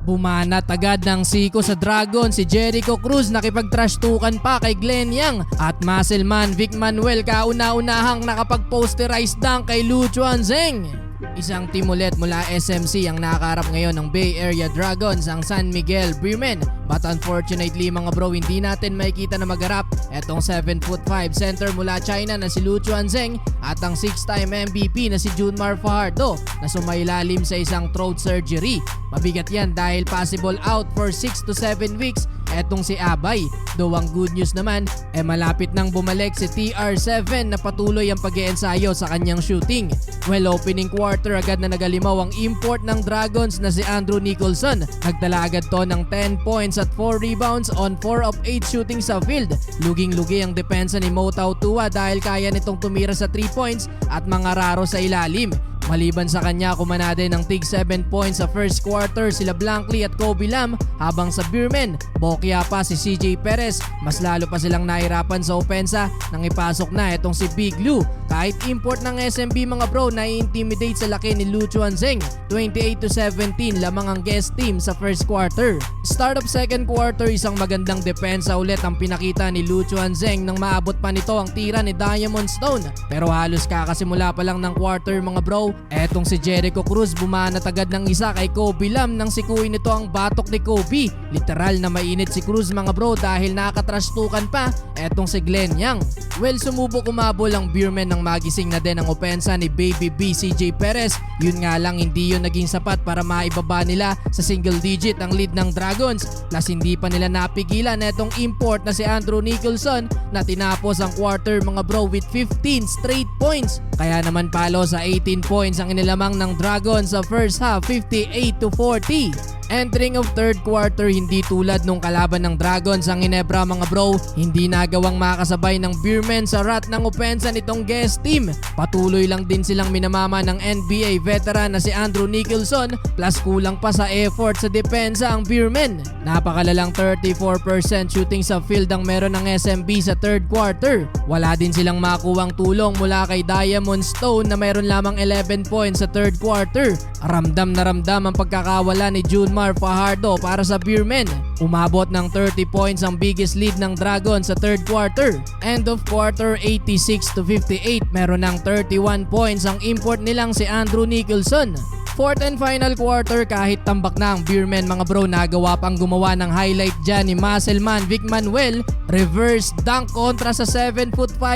Bumanat agad ng siko sa Dragon si Jericho Cruz, nakipag-trash-tukan pa kay Glenn Yang at Muscleman Vic Manuel kauna-unahang nakapag-posterize dunk kay Lu Chuanzeng. Isang team ulit mula SMC ang nakaharap ngayon ng Bay Area Dragons, ang San Miguel Beermen. But unfortunately mga bro, hindi natin makikita na magharap etong 7'5" center mula China na si Lu Chuanzeng at ang 6-time MVP na si Junmar Fajardo na sumailalim sa isang throat surgery. Mabigat yan dahil possible out for 6 to 7 weeks etong si Abay. Though ang good news naman malapit nang bumalik si TR7 na patuloy ang pag-iensayo sa kanyang shooting. Well, opening quarter agad na nagalimaw ang import ng Dragons na si Andrew Nicholson. Nagtala agad to ng 10 points at 4 rebounds on 4 of 8 shooting sa field. Luging-lugi ang depensa ni Mo Tautua dahil kaya nitong tumira sa 3 points at mga raro sa ilalim. Maliban sa kanya, kumanade ng tig 7 points sa first quarter sila Blankley at Kobe Lam, habang sa Beermen, bokya pa si CJ Perez. Mas lalo pa silang nahirapan sa opensa nang ipasok na itong si Big Lou. Kahit import ng SMB mga bro, na-intimidate sa laki ni Lu Chuanzeng. 28-17 lamang ang guest team sa first quarter. Start of second quarter, isang magandang depensa ulit ang pinakita ni Lu Chuanzeng nang maabot pa nito ang tira ni Diamond Stone. Pero halos kakasimula pa lang ng quarter mga bro, etong si Jericho Cruz bumanat agad ng isa kay Kobe Lam nang sikuin nito ang batok ni Kobe. Literal na mainit si Cruz mga bro dahil nakatrastukan pa etong si Glenn Yang. Well, sumubok umabol ang Beermen nang magising na din ang opensa ni Baby B CJ Perez. Yun nga lang, hindi yun naging sapat para maibaba nila sa single digit ang lead ng Dragons. Plus hindi pa nila napigilan etong import na si Andrew Nicholson na tinapos ang quarter mga bro with 15 straight points. Kaya naman palo sa 18 points ang inilamang ng Dragons sa first half, 58-40. Entering of third quarter, hindi tulad nung kalaban ng Dragons ang Ginebra mga bro. Hindi nagawang makasabay ng Beermen sa rat ng opensa nitong guest team. Patuloy lang din silang minamama ng NBA veteran na si Andrew Nicholson, plus kulang pa sa effort sa depensa ang Beermen. Napakalalang 34% shooting sa field ang meron ng SMB sa third quarter. Wala din silang makuwang tulong mula kay Diamond Stone na meron lamang 11 points sa third quarter. Ramdam na ramdam ang pagkakawala ni Junmar Fajardo para sa Beermen. Umabot ng 30 points ang biggest lead ng Dragon sa third quarter. End of quarter, 86-58. Meron ng 31 points ang import nilang si Andrew Nicholson. Fourth and final quarter, kahit tambak na ang Beermen mga bro, nagawa pang gumawa ng highlight dyan ni Muscleman Vic Manuel. Reverse dunk kontra sa 7'5"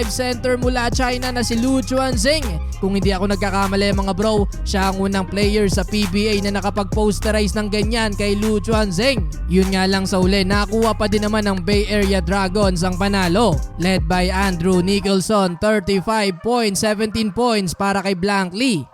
center mula China na si Lu Chuanzeng. Kung hindi ako nagkakamali mga bro, siya ang unang player sa PBA na nakapag-posterize ng ganyan kay Lu Chuanzeng. Yun nga lang sa uli, nakuha pa din naman ng Bay Area Dragons ang panalo. Led by Andrew Nicholson, 35 points, 17 points para kay Blankley.